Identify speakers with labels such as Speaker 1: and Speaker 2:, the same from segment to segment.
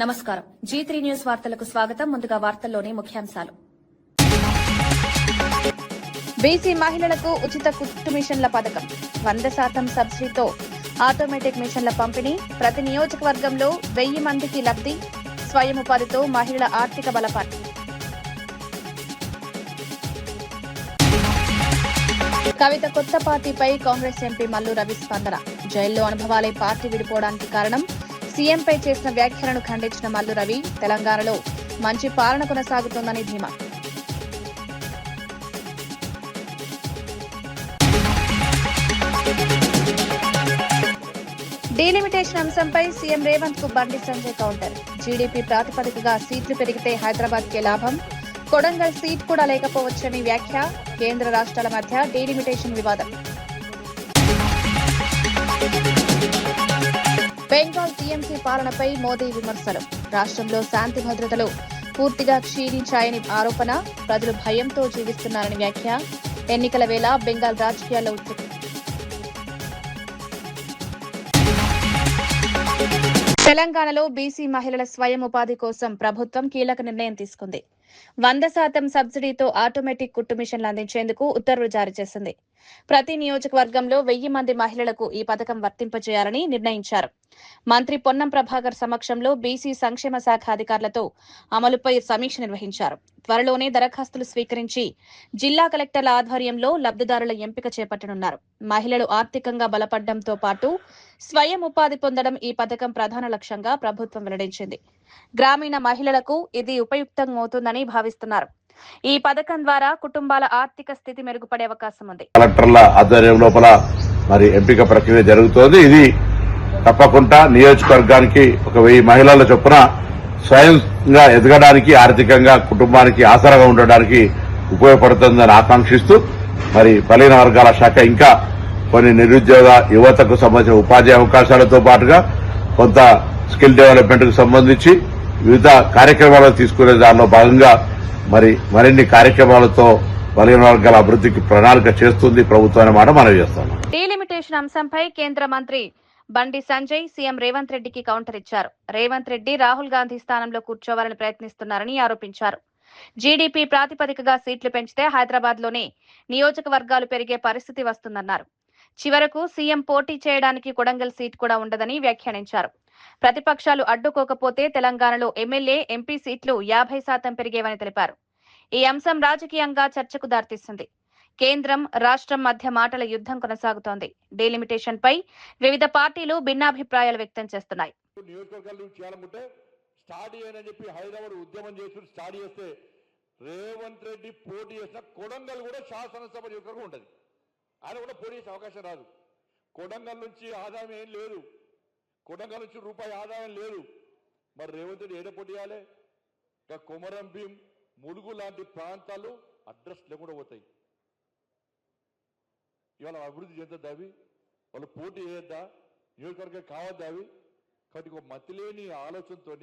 Speaker 1: నమస్కారం. G3 news వార్తలకు స్వాగతం. ముందుగా వార్తల్లోని ముఖ్యాంశాలు.
Speaker 2: బీసీ మహిళలకు ఉచిత కుట్టు మిషన్ల పథకం, 100% సబ్సిడీతో ఆటోమేటిక్ మిషన్ల పంపిణీ, ప్రతి నియోజకవర్గంలో 1000 మందికి లబ్ధి, స్వయం ఉపాధితో మహిళల ఆర్థిక బలపాటు. కవిత కొత్త పార్టీపై కాంగ్రెస్ ఎంపీ మల్లు రవి స్పందన. జైల్లో అనుభవాలే పార్టీ విడిపోవడానికి కారణం. సీఎంపై చేసిన వ్యాఖ్యలను ఖండించిన మల్లు రవి, తెలంగాణలో మంచి పాలన కొనసాగుతోందని ధీమా. డీలిమిటేషన్ అంశంపై సీఎం రేవంత్ కు బండి సంజయ్ కౌంటర్. జీడీపీ ప్రాతిపదికగా సీట్లు పెరిగితే హైదరాబాద్ కే లాభం, కొడంగల్ సీట్ కూడా లేకపోవచ్చని వ్యాఖ్య. కేంద్ర రాష్ట్రాల మధ్య డీలిమిటేషన్ వివాదం. బెంగాల్ టీఎంసీ పాలనపై మోదీ విమర్శలు. రాష్ట్రంలో శాంతి భద్రతలు పూర్తిగా క్షీణించాయని ఆరోపణ. ప్రజలు భయంతో జీవిస్తున్నారని వ్యాఖ్య. ఎన్నికల వేళ బెంగాల్ రాజకీయాల్లో ఉద్రిక్తత. తెలంగాణలో బీసీ మహిళల స్వయం ఉపాధి కోసం ప్రభుత్వం కీలక నిర్ణయం తీసుకుంది. 100% సబ్సిడీతో ఆటోమేటిక్ కుట్టు మిషన్లు అందించేందుకు ఉత్తర్వులు జారీ చేసింది. ప్రతి నియోజకవర్గంలో 1000 మంది మహిళలకు ఈ పథకం వర్తింపజేయాలని నిర్ణయించారు. మంత్రి పొన్నం ప్రభాకర్ సమక్షంలో బీసీ సంక్షేమ శాఖ అధికారులతో అమలుపై సమీక్ష నిర్వహించారు. త్వరలోనే దరఖాస్తులు స్వీకరించి జిల్లా కలెక్టర్ల ఆధ్వర్యంలో లబ్దిదారుల ఎంపిక చేపట్టనున్నారు. మహిళలు ఆర్థికంగా బలపడడంతో పాటు స్వయం ఉపాధి పొందడం ఈ పథకం ప్రధాన లక్ష్యంగా ప్రభుత్వం వెల్లడించింది. గ్రామీణ మహిళలకు ఇది ఉపయుక్తమవుతుందని భావిస్తున్నారు. ఈ పథకం ద్వారా కుటుంబాల ఆర్థిక స్థితి మెరుగుపడే అవకాశం ఉంది.
Speaker 3: కలెక్టర్ల ఆధ్వర్యం లోపల మరి ఎంపిక ప్రక్రియ జరుగుతోంది. ఇది తప్పకుండా నియోజకవర్గానికి 1000 మహిళల చొప్పున స్వయంగా ఎదగడానికి, ఆర్థికంగా కుటుంబానికి ఆసరాగా ఉండడానికి ఉపయోగపడుతుందని ఆకాంక్షిస్తూ మరి బలహీన వర్గాల శాఖ ఇంకా కొన్ని నిరుద్యోగ యువతకు సంబంధించిన ఉపాధి అవకాశాలతో పాటుగా కొంత స్కిల్ డెవలప్మెంట్ కు సంబంధించి వివిధ కార్యక్రమాలు తీసుకునే దానిలో భాగంగా మరిన్ని కార్యక్రమాలతో బలహీన వర్గాల అభివృద్ధికి ప్రణాళిక చేస్తుంది ప్రభుత్వం అనే మాట మనం చేస్తాం.
Speaker 2: డీలిమిటేషన్ అంశంపై కేంద్ర మంత్రి బండి సంజయ్ సీఎం రేవంత్ రెడ్డికి కౌంటర్ ఇచ్చారు. రేవంత్ రెడ్డి రాహుల్ గాంధీ స్థానంలో కూర్చోవాలని ప్రయత్నిస్తున్నారని ఆరోపించారు. జీడీపీ ప్రాతిపదికగా సీట్లు పెంచితే హైదరాబాద్ లోనే నియోజకవర్గాలు పెరిగే పరిస్థితి వస్తుందన్నారు. చివరకు సీఎం పోటీ చేయడానికి కొడంగల్ సీట్ కూడా ఉండదని వ్యాఖ్యానించారు. ప్రతిపక్షాలు అడ్డుకోకపోతే తెలంగాణలో ఎమ్మెల్యే, ఎంపీ సీట్లు 50% పెరిగేవని తెలిపారు. ఈ అంశం రాజకీయంగా చర్చకు దారితీస్తుంది. కేంద్రం, రాష్ట్రం మధ్య మాటల యుద్ధం కొనసాగుతోంది. డీలిమిటేషన్ పై వివిధ పార్టీలు భిన్నాభిప్రాయాలు వ్యక్తం చేస్తున్నాయి.
Speaker 4: రేవంత్ రెడ్డి పోటీ చేసిన కొడంగల్ కూడా శాసనసభ నియోజకవర్గం ఉంటుంది. ఆయన కూడా పోటీ చేసే అవకాశం రాదు. కొడంగల్ నుంచి ఆదాయం ఏం లేదు, కొడంగల్ నుంచి రూపాయి ఆదాయం లేదు. మరి రేవంత్ రెడ్డి ఏడ పోటీ చేయాలి? ఇంకా కొమరం భీం, ములుగు లాంటి ప్రాంతాలు అడ్రస్ లేకుండా పోతాయి. ఇవాళ అభివృద్ధి చేద్దా అవి, వాళ్ళు పోటీ చేయొద్దా, నియోజకవర్గం కావద్దా అవి? కాబట్టి ఒక మతిలేని ఆలోచనతో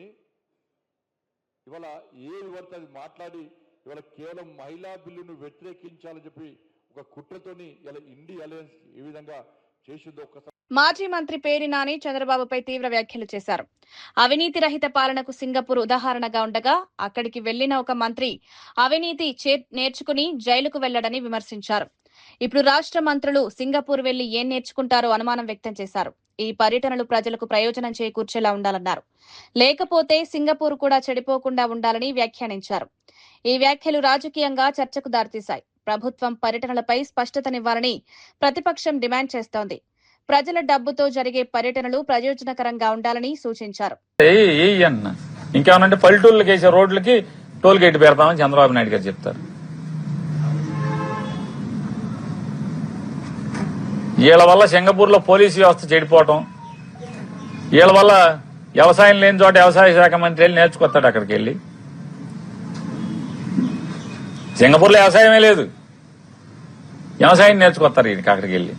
Speaker 4: ఇవాళ ఏది పడితే అది మాట్లాడి ఇవాళ కేవలం మహిళా బిల్లును వ్యతిరేకించాలని చెప్పి ఒక కుట్రతోని ఇలా ఇండి అలయన్స్ ఈ విధంగా చేసిందో ఒక్కసారి.
Speaker 2: మాజీ మంత్రి పేర్ని నాని చంద్రబాబుపై తీవ్ర వ్యాఖ్యలు చేశారు. అవినీతి రహిత పాలనకు సింగపూర్ ఉదాహరణగా ఉండగా అక్కడికి వెళ్లిన ఒక మంత్రి అవినీతి నేర్చుకుని జైలుకు వెళ్లడని విమర్శించారు. ఇప్పుడు రాష్ట్ర మంత్రులు సింగపూర్ వెళ్లి ఏం నేర్చుకుంటారో అనుమానం వ్యక్తం చేశారు. ఈ పర్యటనలు ప్రజలకు ప్రయోజనం చేకూర్చేలా ఉండాలన్నారు. లేకపోతే సింగపూర్ కూడా చెడిపోకుండా ఉండాలని వ్యాఖ్యానించారు. ఈ వ్యాఖ్యలు రాజకీయంగా చర్చకు దారితీశాయి. ప్రభుత్వం పర్యటనలపై స్పష్టతనివ్వాలని ప్రతిపక్షం డిమాండ్ చేస్తోంది. ప్రజల డబ్బుతో జరిగే పర్యటనలు ప్రయోజనకరంగా ఉండాలని సూచించారు.
Speaker 5: ఇంకేమనంటే పల్లెటూళ్ళకి వేసే రోడ్లకి టోల్ గేట్ పెడతామని చంద్రబాబు నాయుడు గారు చెప్తారు. వీళ్ళ వల్ల సింగపూర్ లో పోలీసు వ్యవస్థ చెడిపోవటం, వీళ్ళ వల్ల వ్యవసాయం లేని చోట వ్యవసాయ శాఖ మంత్రి వెళ్ళి నేర్చుకొస్తాడు. అక్కడికి వెళ్ళి సింగపూర్ లో వ్యవసాయమే లేదు, వ్యవసాయం నేర్చుకొస్తారు. ఈయనకి అక్కడికి వెళ్ళి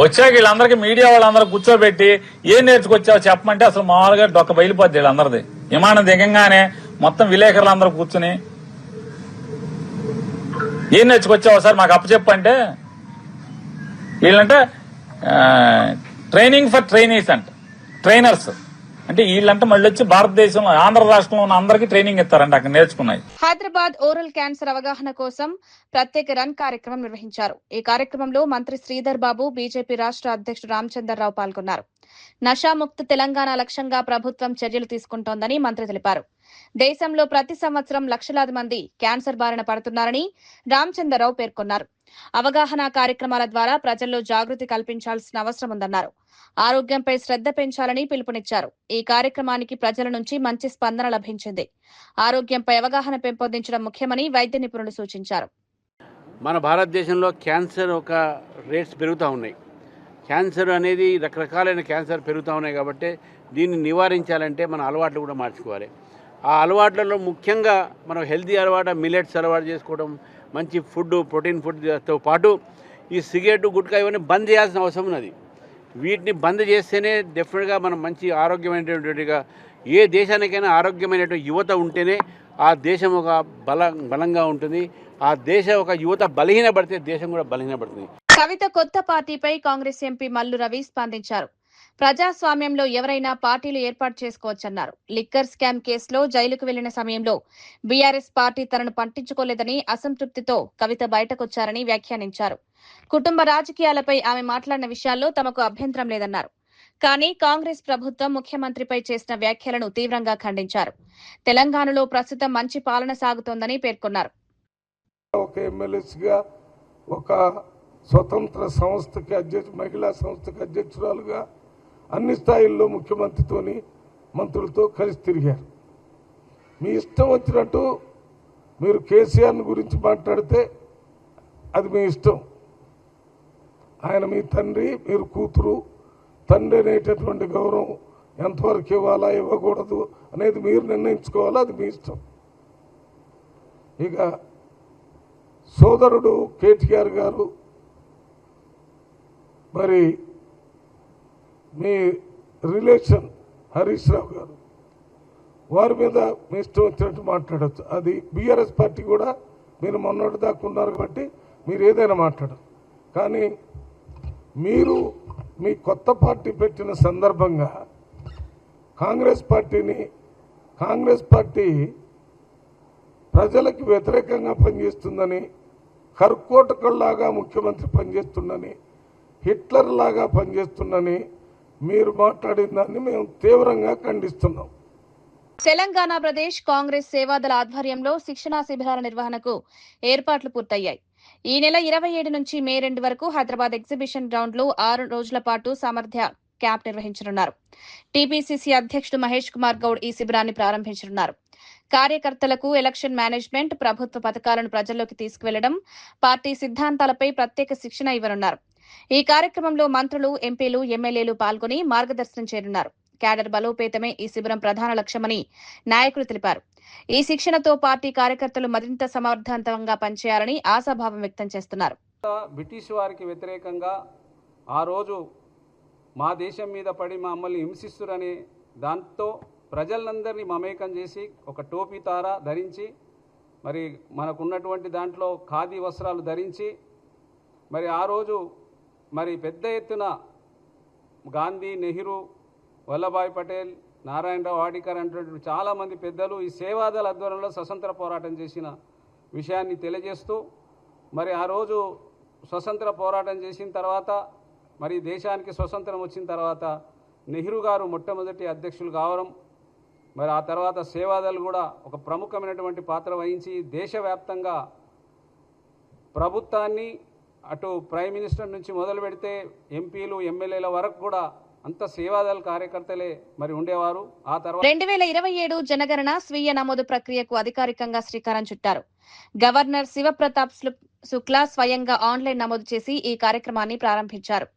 Speaker 5: వచ్చాక వీళ్ళందరికీ మీడియా వాళ్ళందరూ కూర్చోబెట్టి ఏం నేర్చుకొచ్చావు చెప్పమంటే అసలు మామూలుగా డొక్క బయలుపోద్ది. వీళ్ళందరిది విమానం దిగంగానే మొత్తం విలేకరులు అందరూ కూర్చుని ఏం నేర్చుకొచ్చావు సార్ మాకు అప్పచెప్పంటే వీళ్ళంటే ట్రైనింగ్ ఫర్ ట్రైనీస్ అంట, ట్రైనర్స్ అంటే వీళ్ళంటే మళ్ళీ వచ్చి భారతదేశంలో ఆంధ్ర రాష్ట్రంలో ఉన్న అందరికీ ట్రైనింగ్ ఇస్తారండి అక్కడ నేర్చుకున్నాయి.
Speaker 2: హైదరాబాద్ ఓరల్ క్యాన్సర్ అవగాహన కోసం ప్రత్యేక రన్ కార్యక్రమం నిర్వహించారు. ఈ కార్యక్రమంలో మంత్రి శ్రీధర్ బాబు, బీజేపీ రాష్ట్ర అధ్యక్షుడు రామచంద్రరావు పాల్గొన్నారు. నషాముక్త తెలంగాణ లక్ష్యంగా ప్రభుత్వం చర్యలు తీసుకుంటోందని మంత్రి తెలిపారు. దేశంలో ప్రతి సంవత్సరం లక్షలాది మంది క్యాన్సర్ బారిన పడుతున్నారని రామచంద్రరావు పేర్కొన్నారు. అవగాహన కార్యక్రమాల ద్వారా ప్రజల్లో జాగృతి కల్పించాల్సిన అవసరం ఉందన్నారు. ఆరోగ్యంపై శ్రద్ధ పెంచాలని పిలుపునిచ్చారు. ఈ కార్యక్రమానికి ప్రజల నుంచి మంచి స్పందన లభించింది. ఆరోగ్యంపై అవగాహన పెంపొందించడం ముఖ్యమని వైద్య నిపుణులు సూచించారు.
Speaker 6: మన భారతదేశంలో క్యాన్సర్ ఒక రేట్స్ పెరుగుతూ ఉన్నాయి. క్యాన్సర్ అనేది రకరకాలైన క్యాన్సర్ పెరుగుతూ ఉన్నాయి కాబట్టి దీన్ని నివారించాలంటే మన అలవాట్లు కూడా మార్చుకోవాలి. ఆ అలవాట్లలో ముఖ్యంగా మనం హెల్తీ అలవాటు, మిల్లెట్స్ అలవాటు చేసుకోవడం, మంచి ఫుడ్, ప్రోటీన్ ఫుడ్తో పాటు ఈ సిగరెట్, గుట్కా ఇవన్నీ బంద్ చేయాల్సిన అవసరం ఉన్నది. వీటిని బంద్ చేస్తేనే డెఫినెట్గా మనం మంచి ఆరోగ్యమైనటువంటిగా, ఏ దేశానికైనా ఆరోగ్యమైనటువంటి యువత ఉంటేనే ఆ దేశం ఒక బలంగా ఉంటుంది. ఆ దేశ ఒక యువత బలహీనపడితే దేశం కూడా బలహీనపడుతుంది.
Speaker 2: కవిత కొత్త పార్టీపై కాంగ్రెస్ ఎంపీ మల్లు రవి స్పందించారు. ప్రజాస్వామ్యంలో ఎవరైనా పార్టీలు ఏర్పాటు చేసుకోవచ్చన్నారు. లిక్కర్ స్కామ్ కేసులో జైలుకు వెళ్లిన సమయంలో బీఆర్ఎస్ పార్టీ తనను పట్టించుకోలేదని అసంతృప్తితో కవిత బయటకొచ్చారని వ్యాఖ్యానించారు. కుటుంబ రాజకీయాలపై ఆమె మాట్లాడిన విషయాల్లో తమకు అభ్యంతరం లేదన్నారు. కానీ కాంగ్రెస్ ప్రభుత్వం ముఖ్యమంత్రిపై చేసిన వ్యాఖ్యలను తీవ్రంగా ఖండించారు. తెలంగాణలో ప్రస్తుతం మంచి పాలన సాగుతోందని పేర్కొన్నారు.
Speaker 7: ఒక ఎమ్మెల్యేగా, ఒక స్వతంత్ర సంస్థకి మహిళా సంస్థకి అధ్యక్షురాలుగా అన్ని స్థాయిల్లో ముఖ్యమంత్రితోని మంత్రులతో కలిసి తిరిగారు. మీ ఇష్టం వచ్చినట్టు మీరు కేసీఆర్ని గురించి మాట్లాడితే అది మీ ఇష్టం. ఆయన మీ తండ్రి, మీరు కూతురు. తండ్రి అనేటటువంటి గౌరవం ఎంతవరకు ఇవ్వాలా, ఇవ్వకూడదు అనేది మీరు నిర్ణయించుకోవాలా, అది మీ ఇష్టం. ఇక సోదరుడు కేటీఆర్ గారు, మరి మీ రిలేషన్ హరీష్ రావు గారు, వారి మీద మీ ఇష్టం వచ్చినట్టు మాట్లాడచ్చు. అది బీఆర్ఎస్ పార్టీ కూడా మీరు మొన్నటి దాకా ఉన్నారు కాబట్టి మీరు ఏదైనా మాట్లాడరు. కానీ మీరు మీ కొత్త పార్టీ పెట్టిన సందర్భంగా కాంగ్రెస్ పార్టీ ప్రజలకు వ్యతిరేకంగా పనిచేస్తుందని, కర్కోటకుల్లాగా ముఖ్యమంత్రి పనిచేస్తుందని, హిట్లర్ లాగా పనిచేస్తుందని మీరు మాట్లాడిన దాన్ని మేము తీవ్రంగా ఖండిస్తున్నాం.
Speaker 2: తెలంగాణ ప్రదేశ్ కాంగ్రెస్ సేవాదళ ఆధ్వర్యంలో శిక్షణా శిబిరాల నిర్వహణకు ఏర్పాట్లు పూర్తయ్యాయి. ఈ నెల 27 నుంచి మే 2 వరకు హైదరాబాద్ ఎగ్జిబిషన్ గ్రౌండ్ లో 6 రోజుల పాటు సామర్థ్య క్యాంప్ నిర్వహించనున్నారు. టీపీసీసీ అధ్యక్షుడు మహేష్ కుమార్ గౌడ్ ఈ శిబిరాన్ని ప్రారంభించనున్నారు. కార్యకర్తలకు ఎలక్షన్ మేనేజ్మెంట్, ప్రభుత్వ పథకాలను ప్రజల్లోకి తీసుకువెళ్లడం, పార్టీ సిద్ధాంతాలపై ప్రత్యేక శిక్షణ ఇవ్వనున్నారు. ఈ కార్యక్రమంలో మంత్రులు, ఎంపీలు, ఎమ్మెల్యేలు పాల్గొని మార్గదర్శనం చేయనున్నారు. క్యాడర్ బలోపేతమే ఈ శిబిరం ప్రధాన లక్ష్యమని నాయకులు తెలిపారు. ఈ శిక్షణతో పార్టీ కార్యకర్తలు మరింత సమర్థవంతంగా పనిచేయాలని ఆశాభావం వ్యక్తం చేస్తున్నారు.
Speaker 8: బ్రిటిష్ వారికి వ్యతిరేకంగా ఆ రోజు మా దేశం మీద పడి మమ్మల్ని హింసిస్తురనే దాంతో ప్రజలందరినీ మమేకం చేసి ఒక టోపీ తార ధరించి, మరి మనకున్నటువంటి దాంట్లో ఖాదీ వస్త్రాలు ధరించి, మరి ఆ రోజు మరి పెద్ద ఎత్తున గాంధీ, నెహ్రూ, వల్లభాయ్ పటేల్, నారాయణరావు వాడికర్ అనేటువంటి చాలామంది పెద్దలు ఈ సేవాదళ ఆధ్వర్యంలో స్వతంత్ర పోరాటం చేసిన విషయాన్ని తెలియజేస్తూ, మరి ఆ రోజు స్వతంత్ర పోరాటం చేసిన తర్వాత, మరి దేశానికి స్వతంత్రం వచ్చిన తర్వాత నెహ్రూ గారు మొట్టమొదటి అధ్యక్షులు కావడం, మరి ఆ తర్వాత సేవాదళ్ కూడా ఒక ప్రముఖమైనటువంటి పాత్ర వహించి దేశవ్యాప్తంగా ప్రభుత్వాన్ని, అటు ప్రైమ్ మినిస్టర్ నుంచి మొదలు పెడితే ఎంపీలు, ఎమ్మెల్యేల వరకు కూడా అంత సేవాదళ కార్యకర్తలే మరి ఉండేవారు. ఆ తర్వాత
Speaker 2: 2027 జనగణన స్వీయ నమోదు ప్రక్రియకు అధికారికంగా శ్రీకారం చుట్టారు. గవర్నర్ శివప్రతాప్ శుక్లా స్వయంగా ఆన్లైన్ నమోదు చేసి ఈ కార్యక్రమాన్ని ప్రారంభించారు.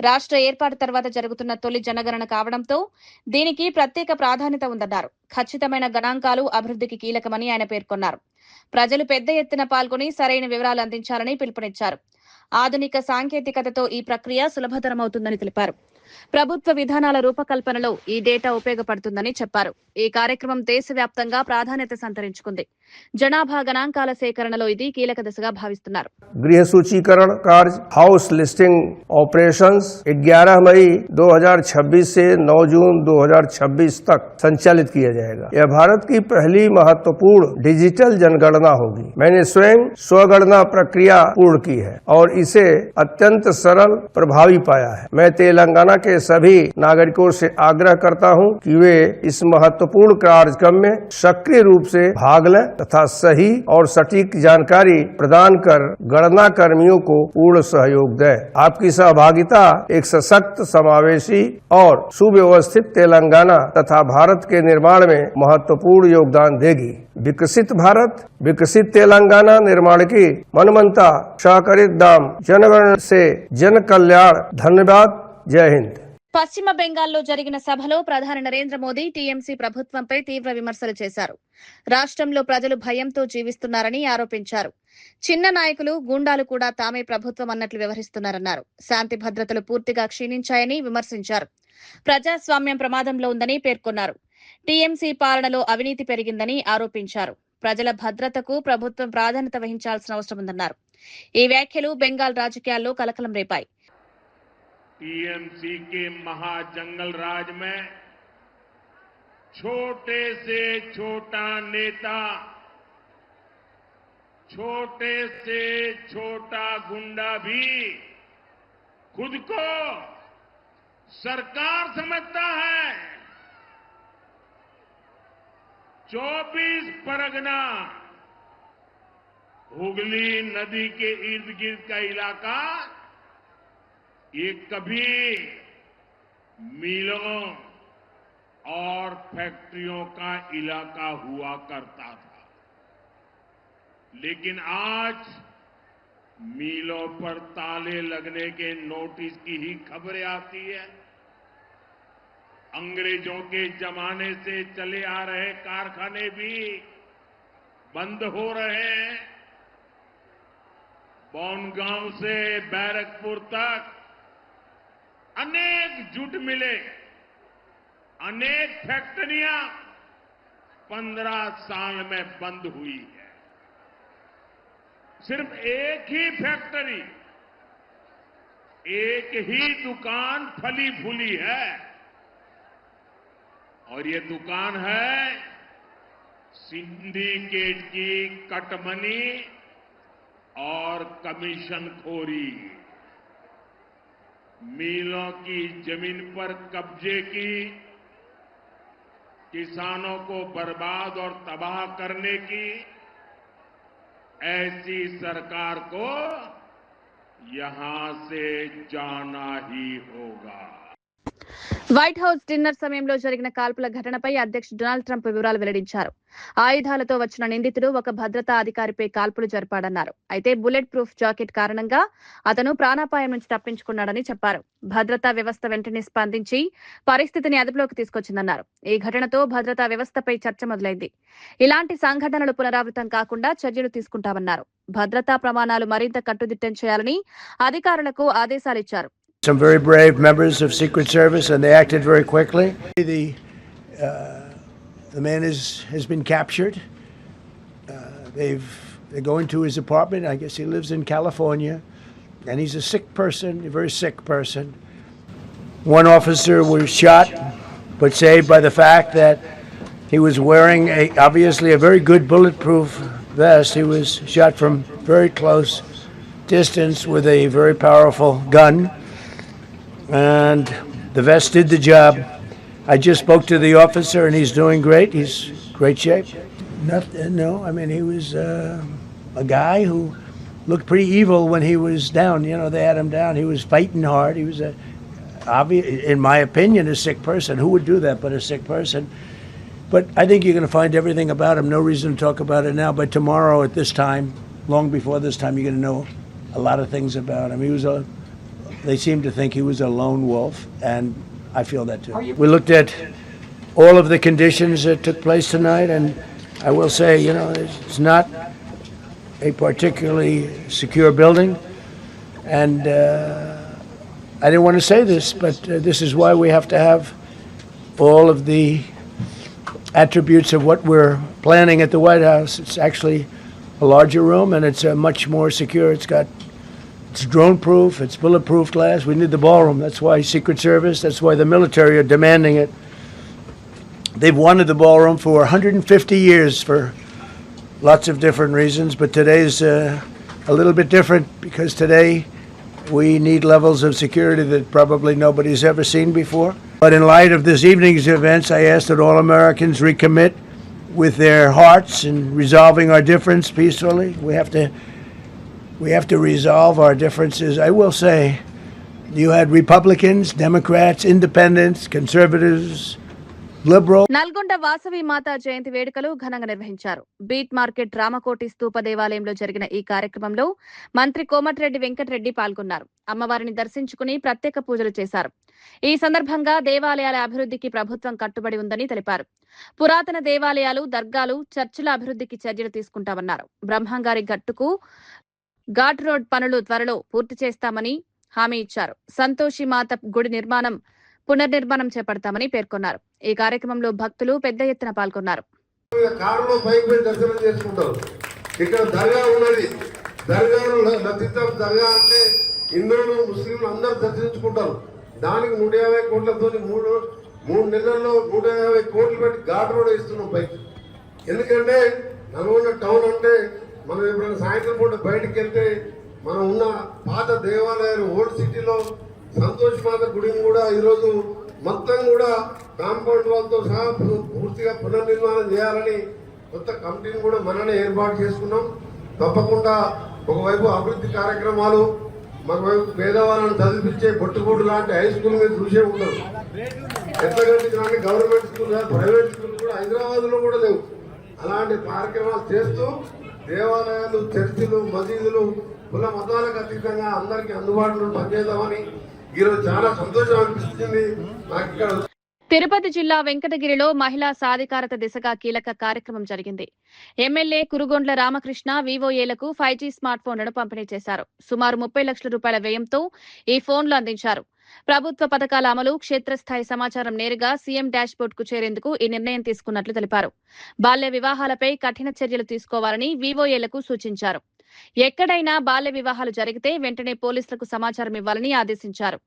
Speaker 2: రాష్ట్ర ఏర్పాటు తర్వాత జరుగుతున్న తొలి జనగణన కావడంతో దీనికి ప్రత్యేక ప్రాధాన్యత ఉందన్నారు. ఖచ్చితమైన గణాంకాలు అభివృద్ధికి కీలకమని ఆయన పేర్కొన్నారు. ప్రజలు పెద్ద ఎత్తున పాల్గొని సరైన వివరాలు అందించాలని పిలుపునిచ్చారు. ఆధునిక సాంకేతికతతో ఈ ప్రక్రియ సులభతరమవుతుందని తెలిపారు. ప్రభుత్వ విధానాల రూపకల్పనలో ఈ డేటా ఉపయోగపడుతుందని చెప్పారు. ఈ కార్యక్రమం దేశవ్యాప్తంగా ప్రాధాన్యత సంతరించుకుంది. జనాభా గణాంకాల సేకరణలో ఇది కీలక దశగా భావిస్తున్నారు.
Speaker 9: गृह सूचीकरण कार्य हाउस लिस्टिंग ऑपरेशंस 11 मई 2026 से 9 जून 2026 तक संचालित किया जाएगा। यह भारत की पहली महत्वपूर्ण डिजिटल जनगणना होगी। मैंने स्वयं स्वगणना प्रक्रिया पूर्ण की है और इसे अत्यंत सरल प्रभावी पाया है। मैं तेलंगाना के सभी नागरिकों से आग्रह करता हूं कि वे इस महत्वपूर्ण कार्यक्रम में सक्रिय रूप से भाग लें तथा सही और सटीक जानकारी प्रदान कर गणना कर्मियों को पूर्ण सहयोग दें। आपकी सहभागिता एक सशक्त, समावेशी और सुव्यवस्थित तेलंगाना तथा भारत के निर्माण में महत्वपूर्ण योगदान देगी। विकसित भारत, विकसित तेलंगाना निर्माण की मनमंता सहकारित दाम जनगणना से जन कल्याण। धन्यवाद। जय हिंद।
Speaker 2: పశ్చిమ బెంగాల్లో జరిగిన సభలో ప్రధాని నరేంద్ర మోదీ టీఎంసీ ప్రభుత్వంపై తీవ్ర విమర్శలు చేశారు. రాష్ట్రంలో ప్రజలు భయంతో జీవిస్తున్నారని ఆరోపించారు. చిన్న నాయకులు, గూండాలు కూడా తామే ప్రభుత్వం అన్నట్లు వ్యవహరిస్తున్నారన్నారు. శాంతి భద్రతలు పూర్తిగా క్షీణించాయని విమర్శించారు. ప్రజాస్వామ్యం ప్రమాదంలో ఉందని పేర్కొన్నారు. టీఎంసీ పాలనలో అవినీతి పెరిగిందని ఆరోపించారు. ప్రజల భద్రతకు ప్రభుత్వం ప్రాధాన్యత వహించాల్సిన అవసరం ఉందన్నారు. ఈ వ్యాఖ్యలు బెంగాల్ రాజకీయాల్లో కలకలం రేపాయి.
Speaker 10: टीएमसी के महाजंगल राज में छोटे से छोटा नेता, छोटे से छोटा गुंडा भी खुद को सरकार समझता है। 24 परगना हुगली नदी के इर्द गिर्द का इलाका ये कभी मिलों और फैक्ट्रियों का इलाका हुआ करता था, लेकिन आज मिलों पर ताले लगने के नोटिस की ही खबरें आती है। अंग्रेजों के जमाने से चले आ रहे कारखाने भी बंद हो रहे हैं। बोनगांव से बैरकपुर तक अनेक जूट मिले, अनेक फैक्ट्रियां 15 साल में बंद हुई है। सिर्फ एक ही फैक्ट्री, एक ही दुकान फली फूली है और ये दुकान है सिंडिकेट की कटमनी और कमीशन खोरी। मिलों की जमीन पर कब्जे की, किसानों को बर्बाद और तबाह करने की ऐसी सरकार को यहां से जाना ही होगा।
Speaker 2: వైట్ హౌస్ డిన్నర్ సమయంలో జరిగిన కాల్పుల ఘటనపై అధ్యక్షుడు డొనాల్డ్ ట్రంప్ వివరాలు వెల్లడించారు. ఆయుధాలతో వచ్చిన నిందితుడు ఒక భద్రతా అధికారిపై కాల్పులు జరిపాడన్నారు. అయితే బుల్లెట్ ప్రూఫ్ జాకెట్ కారణంగా అతను ప్రాణాపాయం నుంచి తప్పించుకున్నాడని చెప్పారు. భద్రతా వ్యవస్థ వెంటనే స్పందించి పరిస్థితిని అదుపులోకి తీసుకొచ్చిందన్నారు. ఈ ఘటనతో భద్రతా వ్యవస్థపై చర్చ మొదలైంది. ఇలాంటి సంఘటనలు పునరావృతం కాకుండా చర్యలు తీసుకుంటామన్నారు. భద్రతా ప్రమాణాలు మరింత కట్టుదిట్టం చేయాలని అధికారులకు ఆదేశాలిచ్చారు.
Speaker 11: Some very brave members of Secret Service, and they acted very quickly. The man has been captured. They're going to his apartment. I guess he lives in California, and he's a sick person, a very sick person. One officer was shot, but saved by the fact that he was wearing obviously a very good bulletproof vest. He was shot from very close distance with a very powerful gun. And the vest did the job. I just spoke to the officer, and he's doing great. He's great shape. No, I mean, he was a guy who looked pretty evil when he was down. You know, they had him down. He was fighting hard. He was in my opinion, a sick person. Who would do that but a sick person? But I think you're going to find everything about him. No reason to talk about it now. But tomorrow at this time, long before this time, you're going to know a lot of things about him. They seem to think he was a lone wolf, and I feel that too. We looked at all of the conditions that took place tonight, and I will say, you know, it's not a particularly secure building, and I didn't want to say this, but this is why we have to have all of the attributes of what we're planning at the White House. It's actually a larger room, and it's much more secure. It's drone proof, it's bulletproof glass. We need the ballroom. That's why Secret Service, that's why the military are demanding it. They've wanted the ballroom for 150 years for lots of different reasons, but today's a little bit different because today we need levels of security that probably nobody's ever seen before. But in light of this evening's events, I ask that all Americans recommit with their hearts in resolving our difference peacefully. We have to resolve our differences. I will say, you had Republicans, Democrats, Independents, Conservatives, Liberal.
Speaker 2: Nalgonda Vasavi మాత జయంతి వేడుకలు ఘనంగా నిర్వహించారు. Beat market Ramakoti Stupa దేవాలయంలో జరిగిన ఈ కార్యక్రమంలో మంత్రి కోమటిరెడ్డి వెంకటరెడ్డి పాల్గొన్నారు. అమ్మవారిని దర్శించుకుని ప్రత్యేక పూజలు చేశారు. ఈ సందర్భంగా దేవాలయాల అభివృద్ధికి ప్రభుత్వం కట్టుబడి ఉందని తెలిపారు. పురాతన దేవాలయాలు, దర్గాలు, చర్చిల అభివృద్ధికి చర్యలు తీసుకుంటామన్నారు. బ్రహ్మంగారి గట్టుకు ఘాట్ రోడ్ పనులు త్వరలో పూర్తి చేస్తామని హామీ ఇచ్చారు. సంతోషి మాత గుడి పునర్నిర్మాణం చేపడతామని పేర్కొన్నారు. ఈ కార్యక్రమంలో భక్తులు పెద్ద ఎత్తున పాల్గొన్నారు.
Speaker 7: కారులో పైకి పోయి దర్శనం చేసుకుంటారు. ఇక్కడ దర్గా ఉన్నది. దర్గాను లతితం దర్గా అంటే హిందువులు, ముస్లింలు అందరూ దర్శించుకుంటారు. దానికి 150 కోట్లతో మూడు నెలల్లో 150 కోట్లు పెట్టి ఘాట్ రోడ్ వేస్తున్నాం పైకి. ఎందుకంటే నల్గొండ టౌన్ అంటే మనం ఎప్పుడైనా సాయంత్రం పూట బయటకు వెళ్తే మనం ఉన్న పాత దేవాలయాలు ఓల్డ్ సిటీలో సంతోష్ మాత గుడిని కూడా ఈరోజు మొత్తం కూడా కాంపౌండ్ వాళ్ళతో సహా పూర్తిగా పునర్నిర్మాణం చేయాలని కొత్త కమిటీని కూడా మననే ఏర్పాటు చేసుకున్నాం. తప్పకుండా ఒకవైపు అభివృద్ధి కార్యక్రమాలు, మరోవైపు పేదవాళ్ళని చదివించే బొట్టుగూడు లాంటి హై స్కూల్ మీద చూసే ఉండదు. ఎట్లగంటే గవర్నమెంట్ స్కూల్, ప్రైవేట్ స్కూల్ కూడా హైదరాబాద్లో కూడా లేవు. అలాంటి కార్యక్రమాలు చేస్తూ దేవాలయాలు, చర్చిలు, మసీదులు కుల మతాలకు అతీతంగా అందరికీ అందుబాటులో పనిచేద్దామని ఈరోజు చాలా సంతోషం అనిపిస్తుంది నాకు. ఇక్కడ
Speaker 2: తిరుపతి జిల్లా వెంకటగిరిలో మహిళా సాధికారత దిశగా కీలక కార్యక్రమం జరిగింది. ఎమ్మెల్యే కురుగొండ్ల రామకృష్ణ వివోఏలకు 5G స్మార్ట్ ఫోన్లను పంపిణీ చేశారు. సుమారు 30 లక్షల రూపాయల వ్యయంతో ఈ ఫోన్లు అందించారు. ప్రభుత్వ పథకాల అమలు, క్షేత్రస్థాయి సమాచారం నేరుగా సీఎం డాష్ బోర్డ్ కు చేరేందుకు ఈ నిర్ణయం తీసుకున్నట్లు తెలిపారు. బాల్య వివాహాలపై కఠిన చర్యలు తీసుకోవాలని వివోఏలకు సూచించారు. ఎక్కడైనా బాల్య వివాహాలు జరిగితే వెంటనే పోలీసులకు సమాచారం ఇవ్వాలని ఆదేశించారు.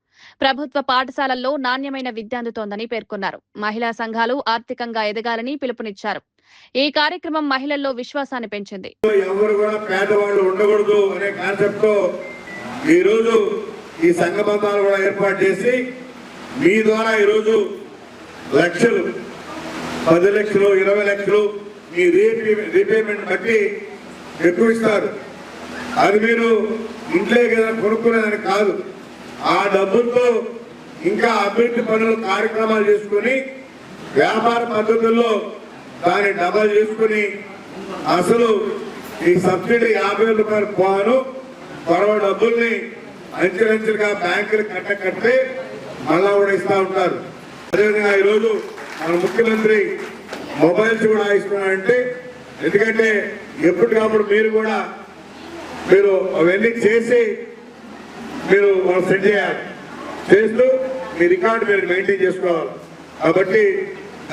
Speaker 2: ప్రభుత్వ పాఠశాలల్లో నాణ్యమైన విద్య అందుతోందని పేర్కొన్నారు. మహిళా సంఘాలు ఆర్థికంగా ఎదగాలని పిలుపునిచ్చారు. ఈ కార్యక్రమం మహిళల్లో విశ్వాసాన్ని పెంచింది.
Speaker 7: ఎవరు కూడా పేదవాళ్ళు ఉండకూడదు అనే కాన్సెప్ట్ తో ఈ రోజు ఈ సంఘ బంధాలు కూడా ఏర్పాటు చేసి మీ ద్వారా ఈరోజు లక్షలు, 10 లక్షలు, 20 లక్షలు మీ రీపేమెంట్ బట్టి ఎక్కువ ఇస్తారు. అది మీరు ఇంట్లో ఏదైనా కొనుక్కునేదని కాదు. ఆ డబ్బులతో ఇంకా అభివృద్ధి పనులు కార్యక్రమాలు చేసుకుని వ్యాపార పద్ధతుల్లో దాన్ని డబల్ చేసుకుని అసలు ఈ సబ్సిడీ 50,000 రూపాయలు పోను త్వరవ డబ్బుల్ని అంచెలంచెలుగా బ్యాంకులు కట్టే మళ్ళా కూడా ఇస్తూ ఉంటారు. అదేవిధంగా ఈరోజు మన ముఖ్యమంత్రి మొబైల్స్ కూడా ఇస్తున్నారంటే ఎందుకంటే ఎప్పటికప్పుడు మీరు అవన్నీ చేసి మీరు సెండ్ చేయాలి. చేస్తూ మీ రికార్డు మీరు మెయింటైన్ చేసుకోవాలి. కాబట్టి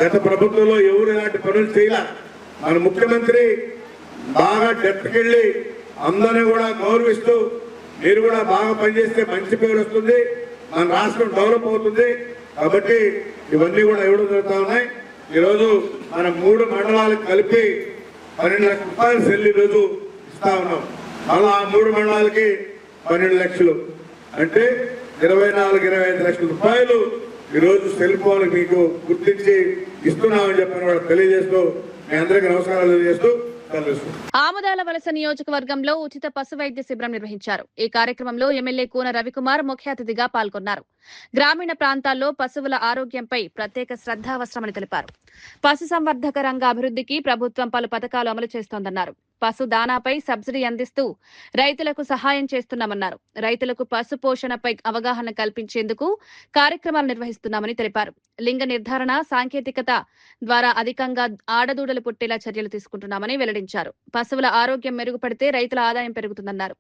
Speaker 7: గత ప్రభుత్వంలో ఎవరు ఇలాంటి పనులు చేయాల. మన ముఖ్యమంత్రి బాగా డెప్త్కెళ్ళి అందరినీ కూడా గౌరవిస్తూ మీరు కూడా బాగా పనిచేస్తే మంచి పేరు వస్తుంది, మన రాష్ట్రం డెవలప్ అవుతుంది. కాబట్టి ఇవన్నీ కూడా ఇవ్వడం జరుగుతూ ఉన్నాయి. ఈరోజు మన 3 మండలాలకు కలిపి 12 లక్షల రూపాయలు సెల్ ఈరోజు ఇస్తా ఉన్నాం. మళ్ళీ ఆ 3 మండలాలకి 12 లక్షలు అంటే 24-25 లక్షల రూపాయలు ఈరోజు సెల్ ఫోన్ మీకు గుర్తించి ఇస్తున్నామని చెప్పని కూడా తెలియజేస్తూ మీ అందరికీ నమస్కారాలు తెలియజేస్తూ
Speaker 2: ఆముదాల వలస నియోజకవర్గంలో ఉచిత పశు వైద్య శిబిరం నిర్వహించారు. ఈ కార్యక్రమంలో ఎమ్మెల్యే కూన రవికుమార్ ముఖ్య అతిథిగా పాల్గొన్నారు. గ్రామీణ ప్రాంతాల్లో పశువుల ఆరోగ్యంపై ప్రత్యేక శ్రద్ధ అవసరమని తెలిపారు. పశు సంవర్ధక రంగ అభివృద్ధికి ప్రభుత్వం పలు పథకాలు అమలు చేస్తోందన్నారు. పశు దానాపై సబ్సిడీ అందిస్తూ రైతులకు సహాయం చేస్తున్నామన్నారు. రైతులకు పశు పోషణపై అవగాహన కల్పించేందుకు కార్యక్రమాలు నిర్వహిస్తున్నామని తెలిపారు. లింగ నిర్ధారణ సాంకేతికత ద్వారా అధికంగా ఆడదూడలు పుట్టేలా చర్యలు తీసుకుంటున్నామని వెల్లడించారు. పశువుల ఆరోగ్యం మెరుగుపడితే రైతుల ఆదాయం పెరుగుతుందన్నారు.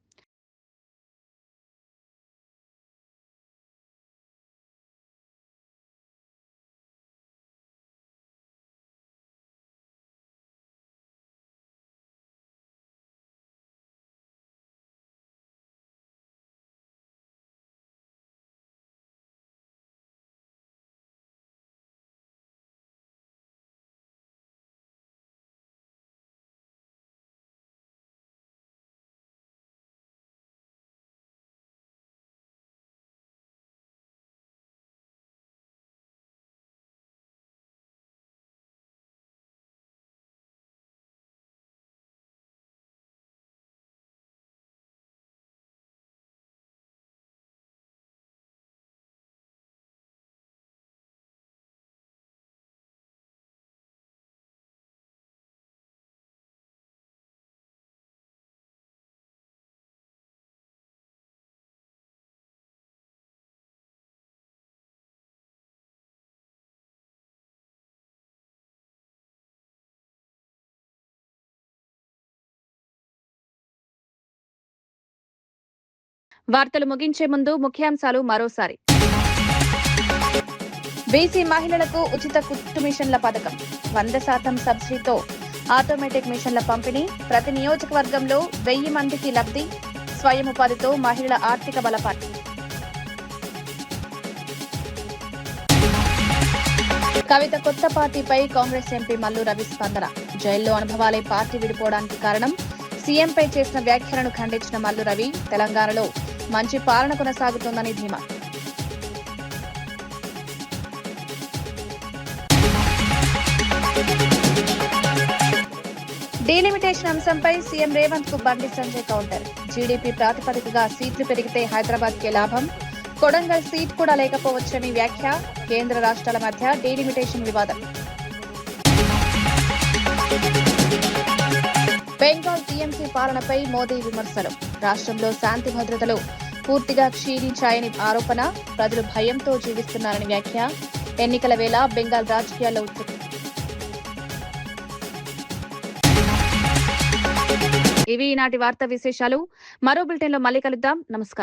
Speaker 2: వార్తలు ముగించే ముందు ముఖ్యాంశాలు మరోసారి. బీసీ మహిళలకు ఉచిత కుట్టు మిషన్ల పథకం, 100% సబ్సిడీతో ఆటోమేటిక్ మిషన్ల పంపిణీ, ప్రతి నియోజకవర్గంలో 1000 మందికి లబ్ధి, స్వయం ఉపాధితో మహిళల ఆర్థిక బలపాటు. కవిత కొత్త పార్టీపై కాంగ్రెస్ ఎంపీ మల్లు రవి స్పందన. జైల్లో అనుభవాలే పార్టీ విడిపోవడానికి కారణం, సీఎంపై చేసిన వ్యాఖ్యలను ఖండించిన మల్లు రవి, తెలంగాణలో మంచి పాలన కొనసాగుతోందని ధీమా. డీలిమిటేషన్ అంశంపై సీఎం రేవంత్ కు బండి సంజయ్ కౌంటర్. జీడీపీ ప్రాతిపదికగా సీట్లు పెరిగితే హైదరాబాద్ కే లాభం, కొడంగల్ సీట్ కూడా లేకపోవచ్చని వ్యాఖ్య. కేంద్ర రాష్ట్రాల మధ్య డీలిమిటేషన్ వివాదం. బెంగాల్ టీఎంసీ పాలనపై మోదీ విమర్శలు. రాష్ట్రంలో శాంతి భద్రతలు పూర్తిగా క్షీణించాయని ఆరోపణ. ప్రజలు భయంతో జీవిస్తున్నారని వ్యాఖ్య. ఎన్నికల వేళ బెంగాల్ రాజకీయాల్లో ఉత్కంఠ. ఇవి ఈనాటి వార్తా విశేషాలు. మరో బులెటిన్లో మళ్ళీ కలుద్దాం. నమస్కారం.